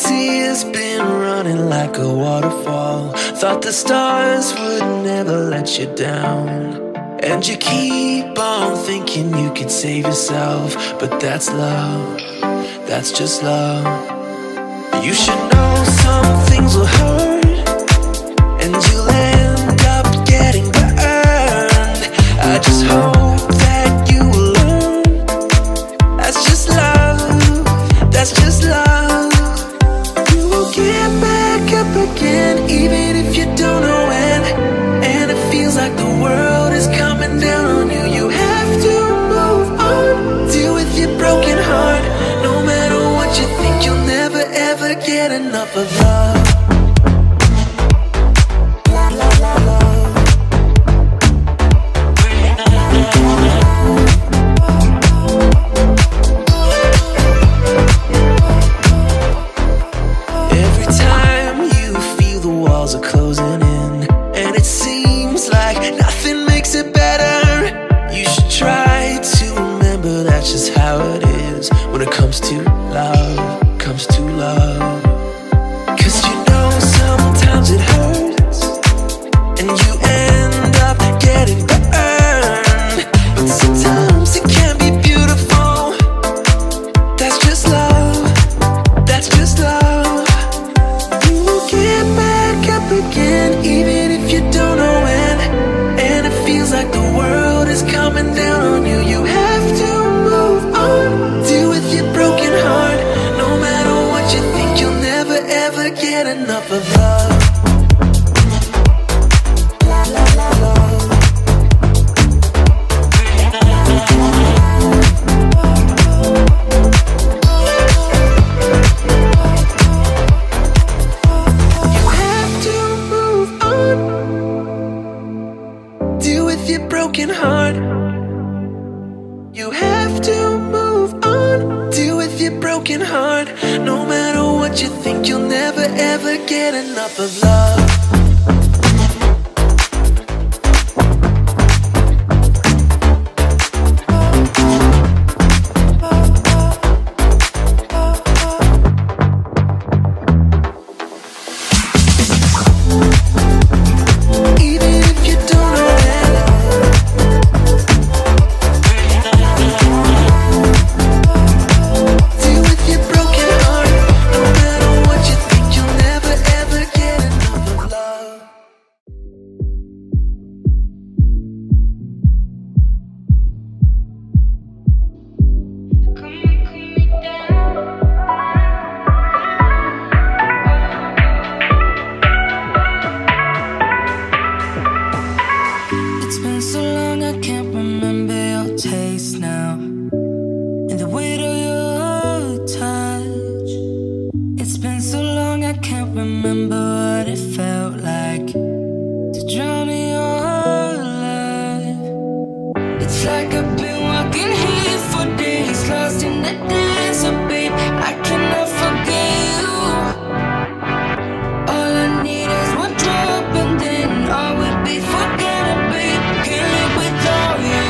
tears been running like a waterfall. Thought the stars would never let you down. And you keep on thinking you could save yourself, but that's love, that's just love. You should know some things will hurt, and you'll end up getting burned. I just hope that you will learn. That's just love, that's just love. You will get back up again, even if you don't know when. And it feels like the world is coming down on you. You have to move on, deal with your broken heart. No matter what you think, you'll never ever get enough of love. Every time you feel the walls are closing in, and it seems like nothing makes it better, you should try to remember that's just how it is when it comes to love, comes to love. Cause you know sometimes it hurts, and you end up getting burned. But sometimes it can be beautiful. That's just love, that's just love. You will get back up again, even if you don't know when. And it feels like the world is coming down on you. You have to move on, deal with your broken heart. No matter what you think, you'll never ever get enough of love. You have to move on, deal with your broken heart. You have to move on, deal with your broken heart. No matter what you think, you'll never ever get enough of love. Even if you don't know when. Deal with your broken heart. No matter what you think, you'll never ever get enough of love. It's been so long I can't remember your taste now, and the weight of your touch. It's been so long I can't remember what it felt like to drown in your life. It's like I've been walking here for days, lost in the desert, babe. I cannot forget you. All I need is one drop, and then all will be forgotten, babe. Can't live without you.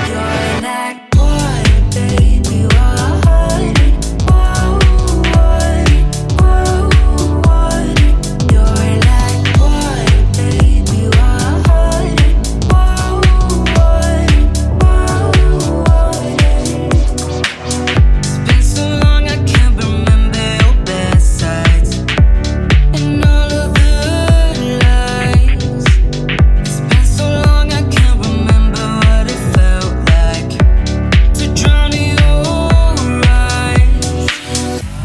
You're like water, baby, water. Whoa, water, whoa, water. You're like water, baby, water. Whoa, water, whoa, water. It's been so long I can't remember your best sides and all of the lies. It's been so long I can't remember what it felt like to drown in your eyes.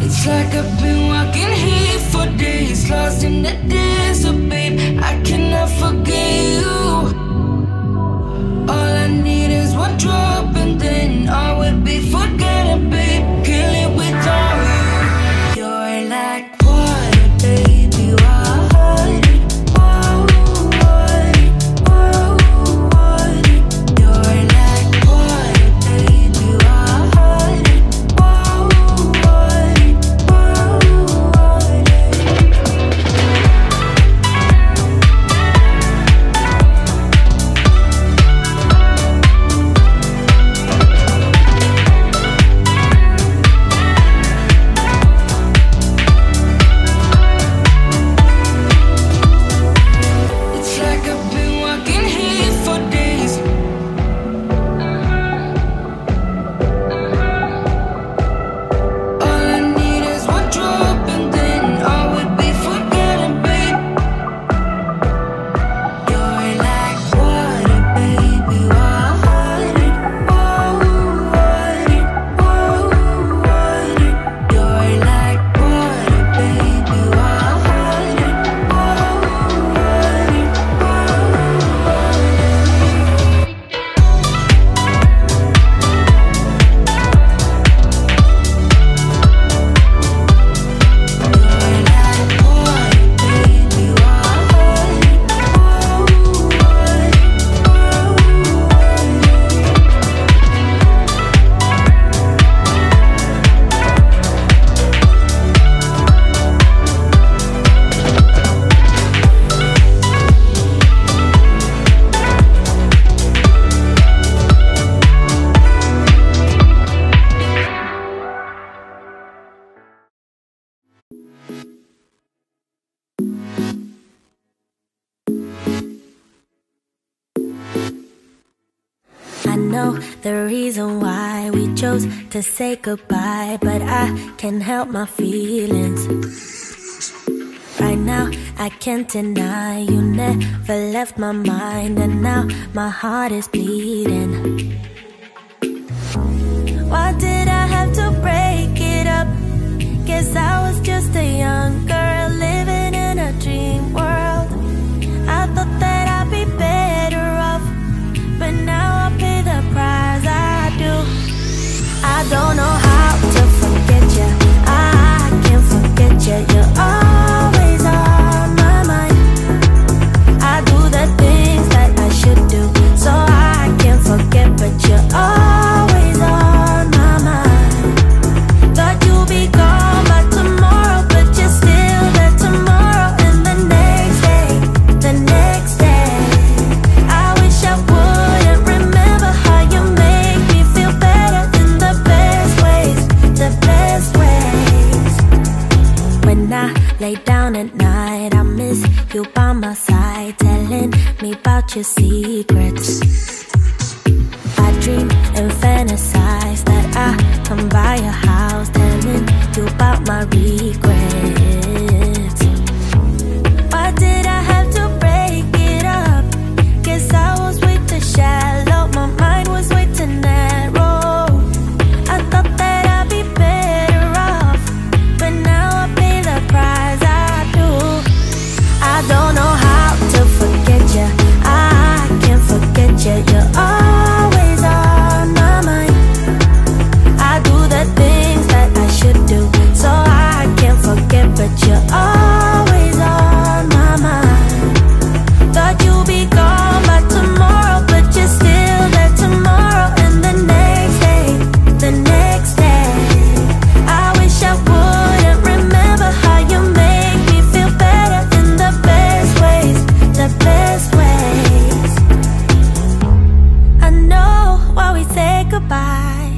It's like I've been walking here for days, lost in the desert, babe. I cannot forget you. All I need is one drop, and then all will be forgotten, babe. Can't live without you. You're like water, baby, water. Whoa, water, whoa, water. You're like water, baby, water. Whoa, water, whoa, water. I know the reason why we chose to say goodbye, but I can't help my feelings. Right now, I can't deny you never left my mind, and now my heart is bleeding. Why did I have to break it up? Guess I was just a young girl living in a dream world. I thought that I'd be better off, but now I pay the price I do. I don't know how to forget you. I can't forget you. You're always on my mind. I do the things that I should do, so I can't forget, but you're always on my mind. Thought you'd be gone by tomorrow, but you're still there tomorrow, and the next day, the next day. I wish I wouldn't remember how you make me feel better in the best ways, the best ways. When I lay down at night, I miss you by my side, telling me about your secrets. I dream and fantasize that I come by your house, telling you about my regrets. Why did I have to break it up? Guess I was way too shallow, my mind was way too narrow. I thought that I'd be better off, but now I pay the price I do. I don't know how to forget you. I can't forget you. You're always on my mind. I do the things that I should do, so I can't forget, but you're always on my mind. Thought you'd be gone by tomorrow, but you're still there tomorrow, and the next day, the next day. I wish I wouldn't remember how you make me feel better in the best ways, the best ways. I know why we say goodbye,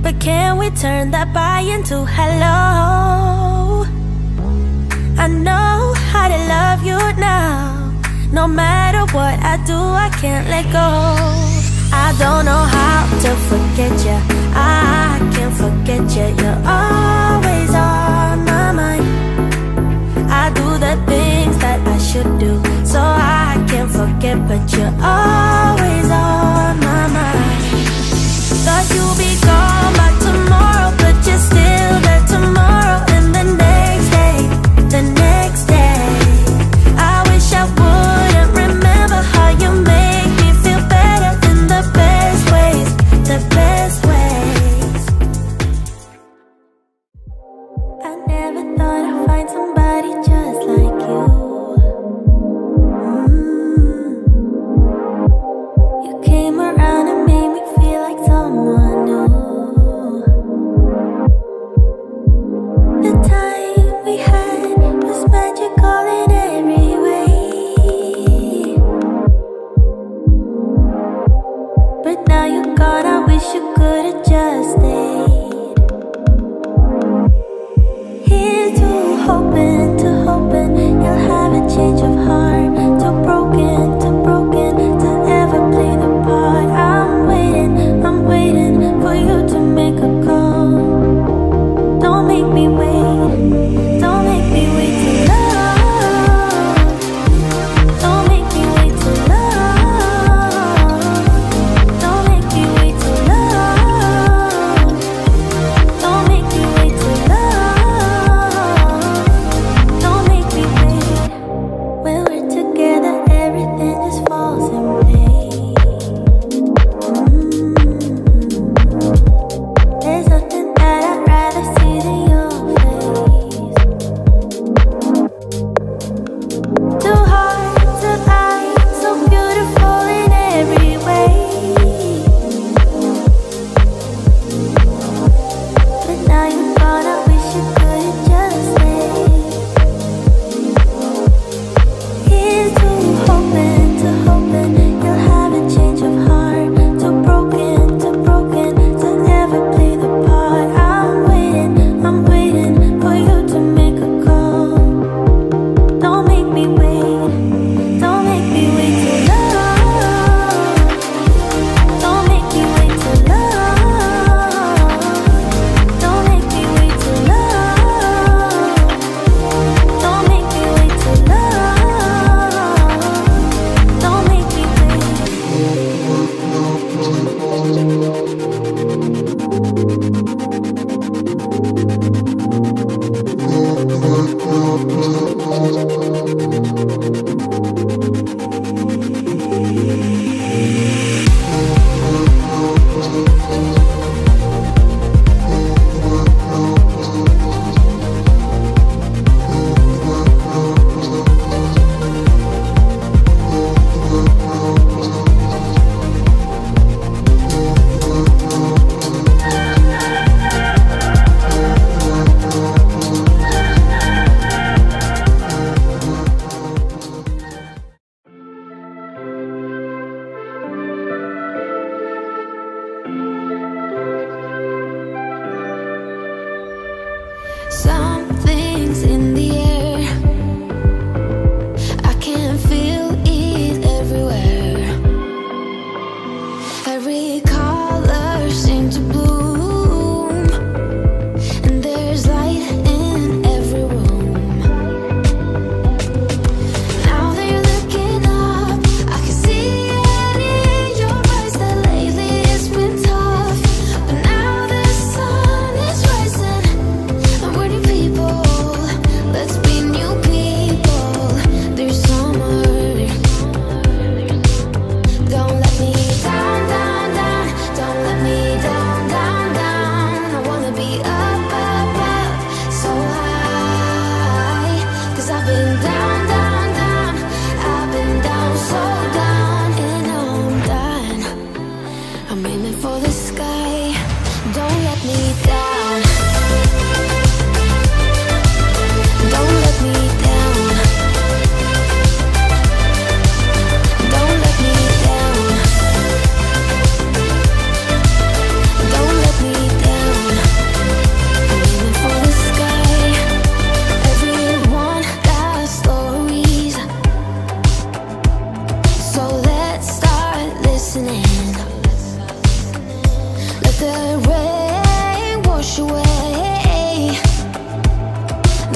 but can we turn that bye into hello? I know how to love you now. No matter what I do, I can't let go. I don't know how to forget you. I can't forget you. You're always on my mind. I do the things that I should do, so I can't forget, but you're always on my mind. Thought you'd be gone by tomorrow, but you're still there tomorrow, and the next day, the next day. I wish I wouldn't remember how you make me feel better in the best ways, the best ways. I never thought I'd find somebody just like you. You came around and made me feel like someone new. The time we had was magical in every way, but now you're gone. I wish you could've just stayed. Here's to hoping you'll have a change of heart. Too broken to ever play the part. I'm waiting for you to make a call. Don't make me wait, don't make me wait too long. Don't make me wait too long. Don't make me wait too long. Don't make me wait too long. Don't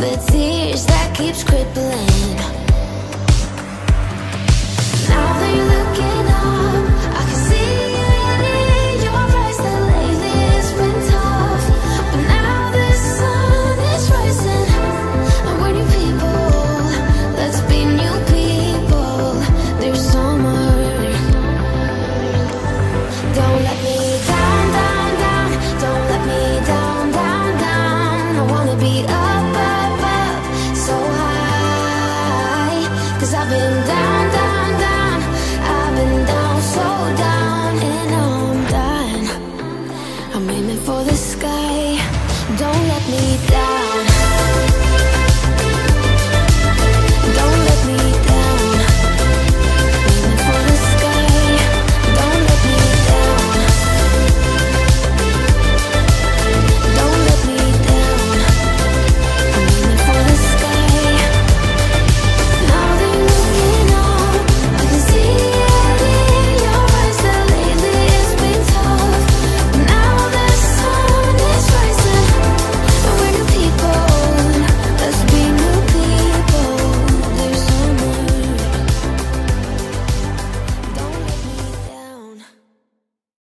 the tears that keeps crippling. Now they're looking up.